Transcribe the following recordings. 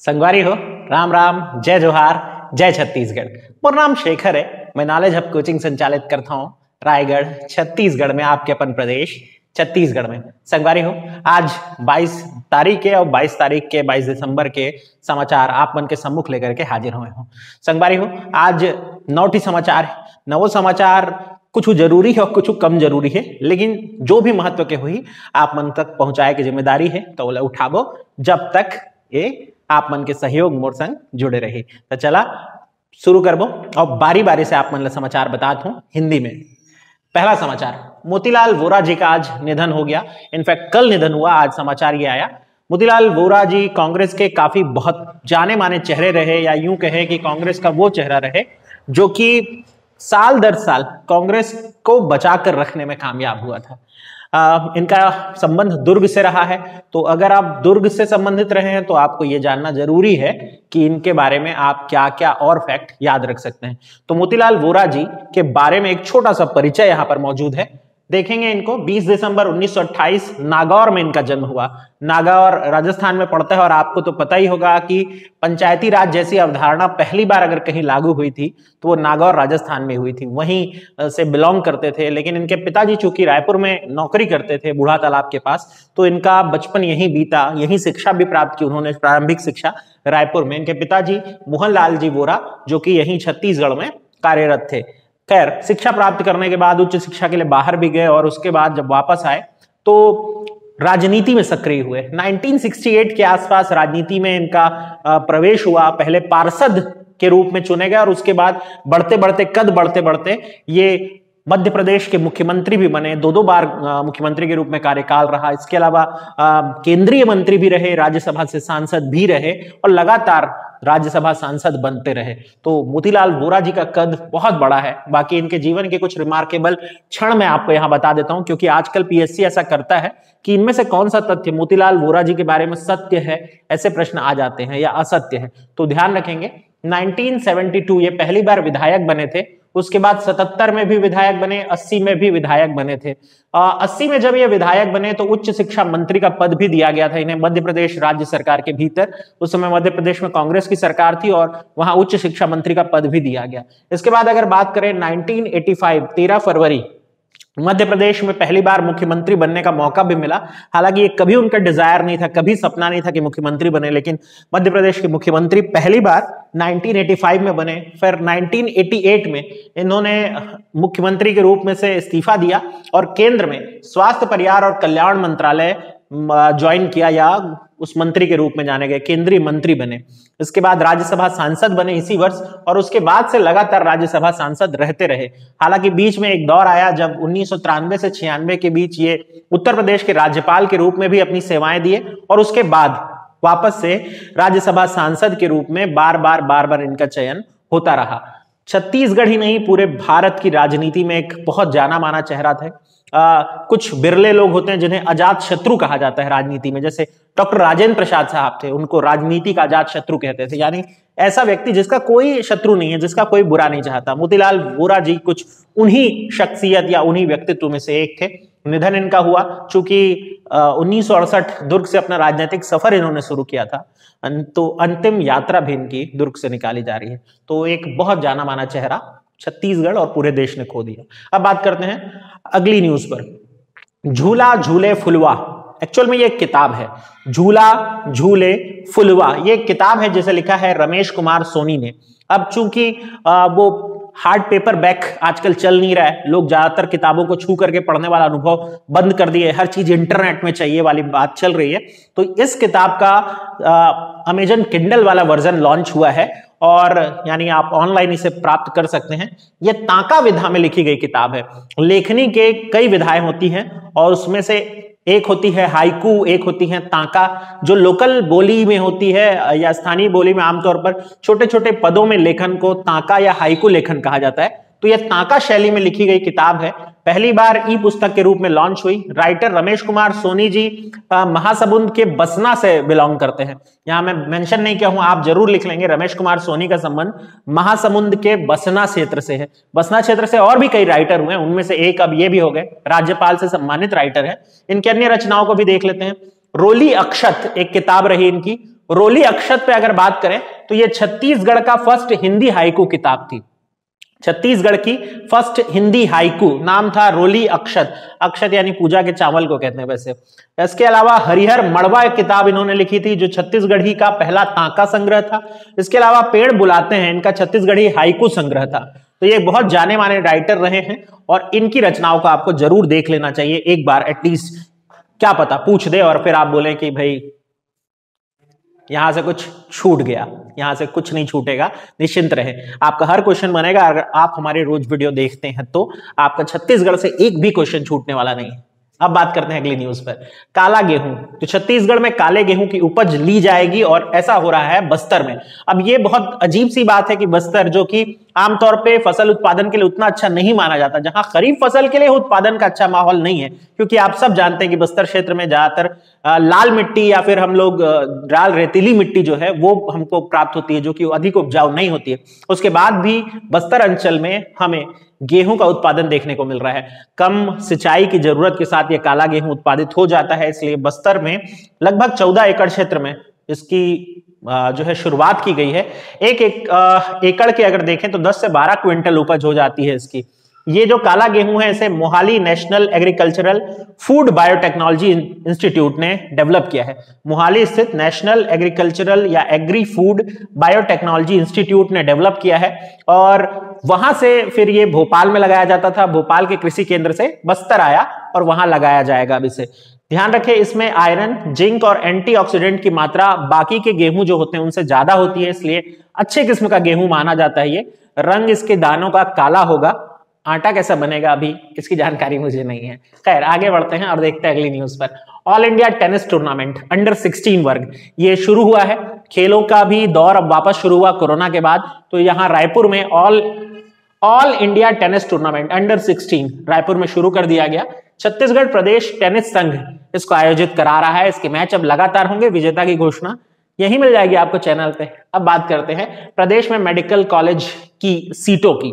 संगवारी हो, राम राम, जय जोहार, जय छत्तीसगढ़। मेरा नाम शेखर है। मैं नॉलेज हब कोचिंग संचालित करता हूँ रायगढ़ छत्तीसगढ़ में, आपके अपन प्रदेश छत्तीसगढ़ में। संगवारी हो, आज 22 तारीख के और 22 दिसंबर के समाचार आप मन के सम्मुख लेकर के हाजिर हुए हो। संगवारी हो, आज 9 समाचार है। 9 समाचार कुछ जरूरी है और कुछ कम जरूरी है, लेकिन जो भी महत्व के हुई आप मन तक पहुंचाए की जिम्मेदारी है, तो बोले उठाबो जब तक ये आप मन के सहयोग मोर संग जुड़े रहे। तो चला शुरू करबो और बारी बारी से आप मन ला समाचार बताता हूं हिंदी में। पहला समाचार, मोतीलाल वोरा जी का आज निधन हो गया। इनफैक्ट कल निधन हुआ, आज समाचार ये आया। मोतीलाल वोरा जी कांग्रेस के काफी बहुत जाने माने चेहरे रहे, या यूं कहे कि कांग्रेस का वो चेहरा रहे जो कि साल दर साल कांग्रेस को बचाकर रखने में कामयाब हुआ था। इनका संबंध दुर्ग से रहा है, तो अगर आप दुर्ग से संबंधित रहे हैं तो आपको यह जानना जरूरी है कि इनके बारे में आप क्या क्या और फैक्ट याद रख सकते हैं। तो मोतीलाल वोरा जी के बारे में एक छोटा सा परिचय यहां पर मौजूद है, देखेंगे इनको। 20 दिसंबर 1928 नागौर में इनका जन्म हुआ। नागौर राजस्थान में पड़ता है, और आपको तो पता ही होगा कि पंचायती राज जैसी अवधारणा पहली बार अगर कहीं लागू हुई थी तो वो नागौर राजस्थान में हुई थी, वहीं से बिलोंग करते थे। लेकिन इनके पिताजी चूंकि रायपुर में नौकरी करते थे बूढ़ा तालाब के पास, तो इनका बचपन यहीं बीता, यहीं शिक्षा भी प्राप्त की उन्होंने, प्रारंभिक शिक्षा रायपुर में। इनके पिताजी मोहनलाल जी वोरा जो कि यहीं छत्तीसगढ़ में कार्यरत थे। खैर, शिक्षा प्राप्त करने के बाद उच्च शिक्षा के लिए बाहर भी गए, और उसके बाद जब वापस आए तो राजनीति में सक्रिय हुए। 1968 के आसपास राजनीति में इनका प्रवेश हुआ। पहले पार्षद के रूप में चुने गए, और उसके बाद बढ़ते बढ़ते ये मध्य प्रदेश के मुख्यमंत्री भी बने। 2 बार मुख्यमंत्री के रूप में कार्यकाल रहा। इसके अलावा केंद्रीय मंत्री भी रहे, राज्यसभा से सांसद भी रहे, और लगातार राज्यसभा सांसद बनते रहे। तो मोतीलाल वोरा जी का कद बहुत बड़ा है। बाकी इनके जीवन के कुछ रिमार्केबल क्षण मैं आपको यहां बता देता हूं, क्योंकि आजकल पीएससी ऐसा करता है कि इनमें से कौन सा तथ्य मोतीलाल वोरा जी के बारे में सत्य है, ऐसे प्रश्न आ जाते हैं, या असत्य है। तो ध्यान रखेंगे, 1972 ये पहली बार विधायक बने थे। उसके बाद 77 में भी विधायक बने, 80 में भी विधायक बने थे। 80 में जब ये विधायक बने तो उच्च शिक्षा मंत्री का पद भी दिया गया था इन्हें मध्य प्रदेश राज्य सरकार के भीतर। उस समय मध्य प्रदेश में कांग्रेस की सरकार थी, और वहां उच्च शिक्षा मंत्री का पद भी दिया गया। इसके बाद अगर बात करें 1985 13 फरवरी, मध्य प्रदेश में पहली बार मुख्यमंत्री बनने का मौका भी मिला। हालांकि ये कभी उनका डिजायर नहीं था, कभी सपना नहीं था कि मुख्यमंत्री बने, लेकिन मध्य प्रदेश के मुख्यमंत्री पहली बार 1985 में बने। फिर 1988 में इन्होंने मुख्यमंत्री के रूप में से इस्तीफा दिया और केंद्र में स्वास्थ्य, परिवार और कल्याण मंत्रालय ज्वाइन किया, या उस मंत्री के रूप में जाने गए, केंद्रीय मंत्री बने। इसके बाद राज्यसभा सांसद बने इसी वर्ष, और उसके बाद से लगातार राज्यसभा सांसद रहते रहे। हालांकि बीच में एक दौर आया जब 1993 से 96 के बीच ये उत्तर प्रदेश के राज्यपाल के रूप में भी अपनी सेवाएं दिए, और उसके बाद वापस से राज्यसभा सांसद के रूप में बार बार इनका चयन होता रहा। छत्तीसगढ़ ही नहीं, पूरे भारत की राजनीति में एक बहुत जाना माना चेहरा थे। कुछ बिरले लोग होते हैं जिन्हें अजात शत्रु कहा जाता है राजनीति में, जैसे डॉक्टर राजेंद्र प्रसाद साहब थे, उनको राजनीति का अजात शत्रु कहते थे, यानी ऐसा व्यक्ति जिसका कोई शत्रु नहीं है, जिसका कोई बुरा नहीं चाहता। मोतीलाल वोरा जी कुछ उन्हीं शख्सियत या उन्हीं व्यक्तित्व में से एक थे। निधन इनका हुआ चूंकि 1968 दुर्ग से अपना राजनीतिक सफर इन्होंने शुरू किया था, तो अंतिम यात्रा भी इनकी दुर्ग से निकाली जा रही है। तो एक बहुत जाना माना चेहरा छत्तीसगढ़ और पूरे देश ने खो दिया। अब बात करते हैं अगली न्यूज पर। झूला झूले फुलवा, एक्चुअल में ये एक किताब है, झूला झूले फुलवा। ये एक किताब है जिसे लिखा है रमेश कुमार सोनी ने। अब चूंकि वो हार्ड पेपर बैक आजकल चल नहीं रहा है, लोग ज्यादातर किताबों को छू करके पढ़ने वाला अनुभव बंद कर दिए, हर चीज इंटरनेट में चाहिए वाली बात चल रही है। तो इस किताब का अमेजन किंडल वाला वर्जन लॉन्च हुआ है, और यानी आप ऑनलाइन इसे प्राप्त कर सकते हैं। यह ताका विधा में लिखी गई किताब है। लेखनी के कई विधाएं होती हैं, और उसमें से एक होती है हाइकू, एक होती है ताका, जो लोकल बोली में होती है या स्थानीय बोली में आमतौर पर छोटे छोटे पदों में लेखन को ताका या हाइकू लेखन कहा जाता है। तो यह ताका शैली में लिखी गई किताब है, पहली बार ई पुस्तक के रूप में लॉन्च हुई। राइटर रमेश कुमार सोनी जी महासमुंद के बसना से बिलोंग करते हैं। यहां मैं मेंशन नहीं किया हूं, आप जरूर लिख लेंगे, रमेश कुमार सोनी का संबंध महासमुंद के बसना क्षेत्र से है। बसना क्षेत्र से और भी कई राइटर हुए, उनमें से एक अब ये भी हो गए, राज्यपाल से सम्मानित राइटर है। इनकी अन्य रचनाओं को भी देख लेते हैं। रोली अक्षत एक किताब रही इनकी, रोली अक्षत पे अगर बात करें तो ये छत्तीसगढ़ का फर्स्ट हिंदी हाइकू किताब थी। छत्तीसगढ़ की फर्स्ट हिंदी हाइकू नाम था रोली अक्षत। अक्षत यानी पूजा के चावल को कहते हैं वैसे। इसके अलावा हरिहर मड़वा एक किताब इन्होंने लिखी थी जो छत्तीसगढ़ी का पहला तांका संग्रह था। इसके अलावा पेड़ बुलाते हैं, इनका छत्तीसगढ़ी हाइकू संग्रह था। तो ये बहुत जाने माने राइटर रहे हैं और इनकी रचनाओं को आपको जरूर देख लेना चाहिए एक बार एटलीस्ट। क्या पता पूछ दे और फिर आप बोले कि भाई यहां से कुछ छूट गया। यहां से कुछ नहीं छूटेगा, निश्चिंत रहे, आपका हर क्वेश्चन बनेगा। अगर आप हमारे रोज वीडियो देखते हैं तो आपका छत्तीसगढ़ से एक भी क्वेश्चन छूटने वाला नहीं है। अब बात करते हैं अगली न्यूज पर। काला गेहूं, तो छत्तीसगढ़ में काले गेहूं की उपज ली जाएगी और ऐसा हो रहा है बस्तर में। अब ये बहुत अजीब सी बात है कि बस्तर, जो कि आमतौर पे फसल उत्पादन के लिए उतना अच्छा नहीं माना जाता, जहां खरीफ फसल के लिए उत्पादन का अच्छा माहौल नहीं है, क्योंकि आप सब जानते हैं कि बस्तर क्षेत्र में ज्यादातर लाल मिट्टी या फिर हम लोग लाल रेतीली मिट्टी जो है वो हमको प्राप्त होती है, जो कि अधिक उपजाऊ नहीं होती है। उसके बाद भी बस्तर अंचल में हमें गेहूं का उत्पादन देखने को मिल रहा है। कम सिंचाई की जरूरत के साथ ये काला गेहूं उत्पादित हो जाता है, इसलिए बस्तर में लगभग 14 एकड़ क्षेत्र में इसकी जो है शुरुआत की गई है। एक एकड़ के अगर देखें तो 10 से 12 क्विंटल उपज हो जाती है इसकी। ये जो काला गेहूं है इसे Mohali national agricultural food biotechnology institute ने डेवलप किया है। मोहाली स्थित नेशनल एग्रीकल्चरल या एग्री फूड बायोटेक्नोलॉजी इंस्टीट्यूट ने डेवलप किया है और वहां से फिर ये भोपाल में लगाया जाता था। भोपाल के कृषि केंद्र से बस्तर आया और वहां लगाया जाएगा। अब इसे ध्यान रखें, इसमें आयरन, जिंक और एंटीऑक्सीडेंट की मात्रा बाकी के गेहूं जो होते हैं उनसे ज्यादा होती है, इसलिए अच्छे किस्म का गेहूं माना जाता है। ये रंग इसके दानों का काला होगा। आटा कैसा बनेगा अभी इसकी जानकारी मुझे नहीं है। खैर आगे बढ़ते हैं और देखते हैं अगली न्यूज पर। All India tennis tournament under 16 वर्ग ये शुरू हुआ है। खेलों का भी दौर अब वापस शुरू हुआ कोरोना के बाद। तो यहाँ रायपुर में all India tennis tournament under 16 Raipur में शुरू कर दिया गया। छत्तीसगढ़ प्रदेश टेनिस संघ इसको आयोजित करा रहा है। इसके मैच अब लगातार होंगे, विजेता की घोषणा यही मिल जाएगी आपको चैनल पे। अब बात करते हैं प्रदेश में मेडिकल कॉलेज की सीटों की।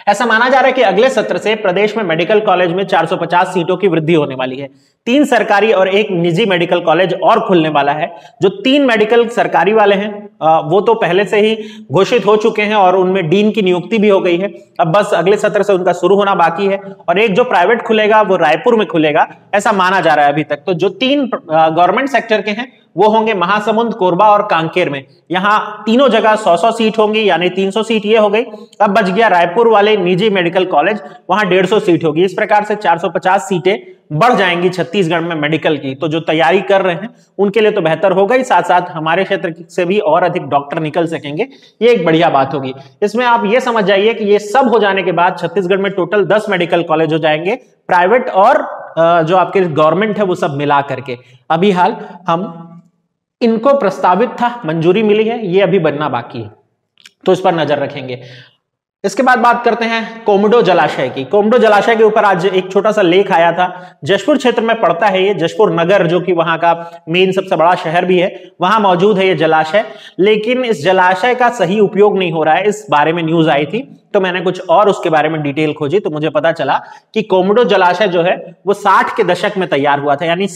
ऐसा माना जा रहा है कि अगले सत्र से प्रदेश में मेडिकल कॉलेज में 450 सीटों की वृद्धि होने वाली है। 3 सरकारी और 1 निजी मेडिकल कॉलेज और खुलने वाला है। जो 3 मेडिकल सरकारी वाले हैं वो तो पहले से ही घोषित हो चुके हैं और उनमें डीन की नियुक्ति भी हो गई है। अब बस अगले सत्र से उनका शुरू होना बाकी है। और एक जो प्राइवेट खुलेगा वो रायपुर में खुलेगा, ऐसा माना जा रहा है अभी तक। तो जो 3 गवर्नमेंट सेक्टर के हैं वो होंगे महासमुंद, कोरबा और कांकेर में। यहाँ तीनों जगह 100-100 सीट होंगी, यानी 300 सीट ये हो गई। अब बच गया रायपुर वाले निजी मेडिकल कॉलेज, वहां 150 सीट होगी। इस प्रकार से 450 सीटें बढ़ जाएंगी छत्तीसगढ़ में मेडिकल की। तो जो तैयारी कर रहे हैं उनके लिए तो बेहतर होगा ही, साथ साथ हमारे क्षेत्र से भी और अधिक डॉक्टर निकल सकेंगे, ये एक बढ़िया बात होगी। इसमें आप ये समझ जाइए कि ये सब हो जाने के बाद छत्तीसगढ़ में टोटल 10 मेडिकल कॉलेज हो जाएंगे, प्राइवेट और जो आपके गवर्नमेंट है वो सब मिला करके। अभी हाल हम इनको प्रस्तावित था, मंजूरी मिली है, ये अभी बनना बाकी है, तो इस पर नजर रखेंगे। इसके बाद बात करते हैं कोमडो जलाशय की। कोमडो जलाशय के ऊपर आज एक छोटा सा लेख आया था। जशपुर क्षेत्र में पड़ता है ये, जशपुर नगर जो कि वहां का मेन सबसे बड़ा शहर भी है, वहां मौजूद है ये जलाशय। लेकिन इस जलाशय का सही उपयोग नहीं हो रहा है, इस बारे में न्यूज आई थी। तो मैंने कुछ और उसके बारे में डिटेल खोजी तो मुझे पता चला कि कोमडो जलाशय जो है वो 60 के दशक में तैयार हुआ था, यानी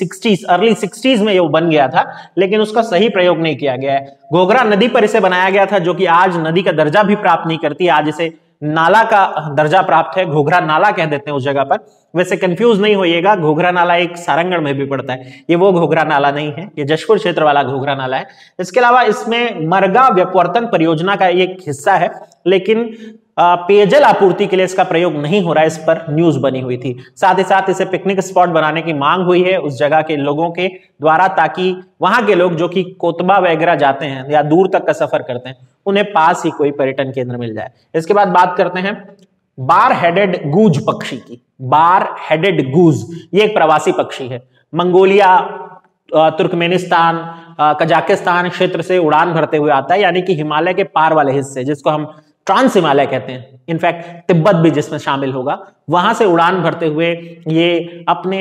अर्ली 60s में ये बन गया था, लेकिन उसका सही प्रयोग नहीं किया गया है। घोघरा नदी पर इसे बनाया गया था, जो कि आज नदी का दर्जा भी प्राप्त नहीं करती, आज इसे नाला का दर्जा प्राप्त है। घोघरा नाला कह देते हैं उस जगह पर। वैसे कंफ्यूज नहीं होइएगा, घोघरा नाला एक सारंगढ़ में भी पड़ता है, ये वो घोघरा नाला नहीं है, ये जशपुर क्षेत्र वाला घोघरा नाला है। इसके अलावा इसमें मरगा व्यपवर्तन परियोजना का एक हिस्सा है, लेकिन पेयजल आपूर्ति के लिए इसका प्रयोग नहीं हो रहा है, इस पर न्यूज बनी हुई थी। साथ ही साथ इसे पिकनिक स्पॉट बनाने की मांग हुई है उस जगह के लोगों के द्वारा, ताकि वहां के लोग जो कि कोतबा वगैरह जाते हैं या दूर तक का सफर करते हैं उन्हें पास ही कोई पर्यटन केंद्र मिल जाए। इसके बाद बात करते हैं बार हेडेड गूज पक्षी की। बार हेडेड गूज ये एक प्रवासी पक्षी है, मंगोलिया, तुर्कमेनिस्तान, कजाकिस्तान क्षेत्र से उड़ान भरते हुए आता है, यानी कि हिमालय के पार वाले हिस्से जिसको हम ट्रांस हिमालय कहते हैं, इनफैक्ट तिब्बत भी जिसमें शामिल होगा, वहां से उड़ान भरते हुए ये अपने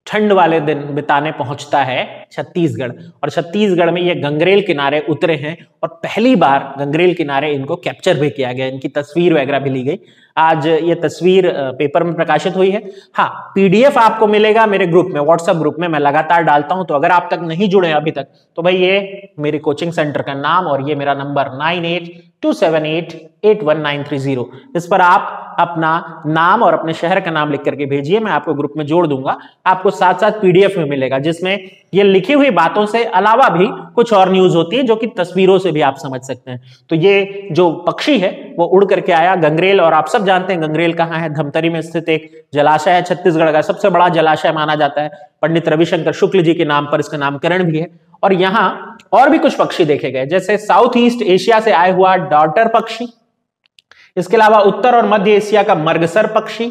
ठंड वाले दिन बिताने पहुंचता है छत्तीसगढ़। और छत्तीसगढ़ में ये गंगरेल किनारे उतरे हैं और पहली बार गंगरेल किनारे इनको कैप्चर भी किया गया, इनकी तस्वीर वगैरह भी ली गई। आज ये तस्वीर पेपर में प्रकाशित हुई है। हाँ, पीडीएफ आपको मिलेगा मेरे ग्रुप में, व्हाट्सएप ग्रुप में, मैं लगातार डालता हूं। तो अगर आप तक नहीं जुड़े अभी तक तो भाई ये मेरे कोचिंग सेंटर का नाम और ये मेरा नंबर 9827881930, इस पर आप अपना नाम और अपने शहर का नाम लिख करके भेजिए, मैं आपको ग्रुप में जोड़ दूंगा। आपको साथ साथ पीडीएफ में मिलेगा जिसमें ये लिखी हुई बातों से अलावा भी कुछ और न्यूज होती है जो कि तस्वीरों से भी आप समझ सकते हैं। तो ये जो पक्षी है वो उड़ करके आया गंगरेल, और आप सब जानते हैं गंगरेल कहाँ है, धमतरी में स्थित एक जलाशय है, छत्तीसगढ़ का सबसे बड़ा जलाशय माना जाता है। पंडित रविशंकर शुक्ल जी के नाम पर इसका नामकरण भी है। और यहाँ और भी कुछ पक्षी देखे गए, जैसे साउथ ईस्ट एशिया से आया हुआ डॉटर पक्षी, इसके अलावा उत्तर और मध्य एशिया का मर्गसर पक्षी।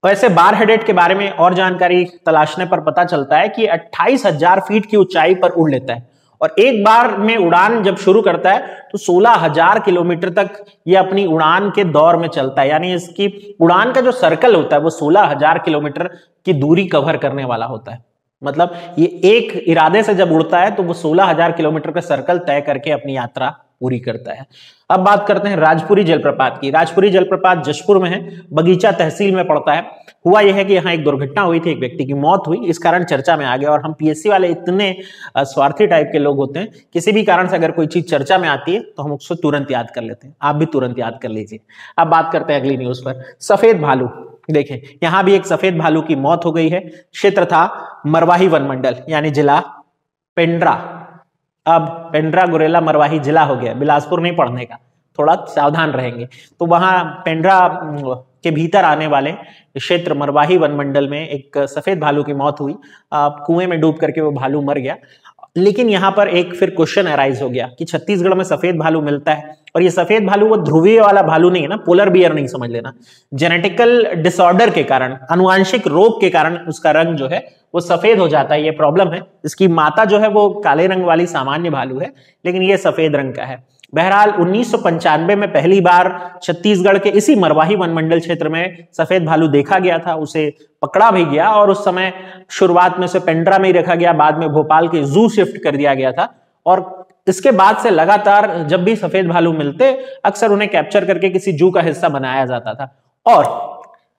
वैसे बार हेडेड के बारे में और जानकारी तलाशने पर पता चलता है कि 28,000 फीट की ऊंचाई पर उड़ लेता है, और एक बार में उड़ान जब शुरू करता है तो 16,000 किलोमीटर तक ये अपनी उड़ान के दौर में चलता है। यानी इसकी उड़ान का जो सर्कल होता है वो 16,000 किलोमीटर की दूरी कवर करने वाला होता है। मतलब ये एक इरादे से जब उड़ता है तो वो 16,000 किलोमीटर का सर्कल तय करके अपनी यात्रा पूरी करता है। अब बात करते हैं राजपुरी जलप्रपात की। राजपुरी जलप्रपात जशपुर में है, बगीचा तहसील में पड़ता है। हुआ यह है कि यहाँ एक दुर्घटना हुई थी, एक व्यक्ति की मौत हुई, इस कारण चर्चा में आ गया। और हम पीएससी वाले इतने स्वार्थी टाइप के लोग होते हैं, किसी भी कारण से अगर कोई चीज चर्चा में आती है तो हम उसको तुरंत याद कर लेते हैं। आप भी तुरंत याद कर लीजिए। अब बात करते हैं अगली न्यूज पर। सफेद भालू, देखें यहां भी एक सफेद भालू की मौत हो गई है। क्षेत्र था मरवाही वन मंडल यानी जिला पेंड्रा। अब पेंड्रा गुरेला मरवाही जिला हो गया, बिलासपुर नहीं पढ़ने का, थोड़ा सावधान रहेंगे। तो वहां पेंड्रा के भीतर आने वाले क्षेत्र मरवाही वन मंडल में एक सफेद भालू की मौत हुई। कुएं में डूब करके वो भालू मर गया। लेकिन यहाँ पर एक फिर क्वेश्चन अराइज हो गया कि छत्तीसगढ़ में सफेद भालू मिलता है, और ये सफेद भालू वो ध्रुवीय वाला भालू नहीं है ना, पोलर बियर नहीं समझ लेना। जेनेटिकल डिसऑर्डर के कारण, आनुवांशिक रोग के कारण उसका रंग जो है वो सफेद हो जाता है, ये प्रॉब्लम है। इसकी माता जो है वो काले रंग वाली सामान्य भालू है, लेकिन ये सफेद रंग का है। बहरहाल 1995 में पहली बार छत्तीसगढ़ के इसी मरवाही वन मंडल क्षेत्र में सफेद भालू देखा गया था, उसे पकड़ा भी गया, और उस समय शुरुआत में से पेंड्रा में ही रखा गया, बाद में भोपाल के जू शिफ्ट कर दिया गया था। और इसके बाद से लगातार जब भी सफेद भालू मिलते अक्सर उन्हें कैप्चर करके किसी जू का हिस्सा बनाया जाता था। और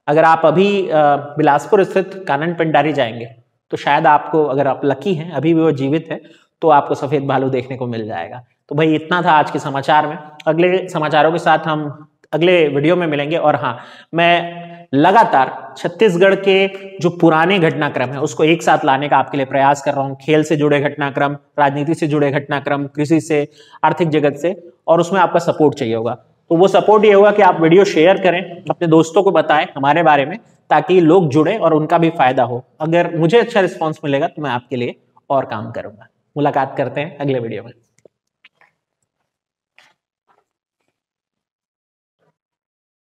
अगर आप अभी बिलासपुर स्थित कानन पेंडारी जाएंगे तो शायद आपको, अगर आप लकी हैं अभी भी वो जीवित है, तो आपको सफेद भालू देखने को मिल जाएगा। तो भाई इतना था आज के समाचार में। अगले समाचारों के साथ हम अगले वीडियो में मिलेंगे। और हाँ, मैं लगातार छत्तीसगढ़ के जो पुराने घटनाक्रम है उसको एक साथ लाने का आपके लिए प्रयास कर रहा हूँ। खेल से जुड़े घटनाक्रम, राजनीति से जुड़े घटनाक्रम, कृषि से, आर्थिक जगत से, और उसमें आपका सपोर्ट चाहिए होगा। तो वो सपोर्ट ये होगा कि आप वीडियो शेयर करें, अपने दोस्तों को बताएं हमारे बारे में, ताकि लोग जुड़े और उनका भी फायदा हो। अगर मुझे अच्छा रिस्पॉन्स मिलेगा तो मैं आपके लिए और काम करूंगा। मुलाकात करते हैं अगले वीडियो में।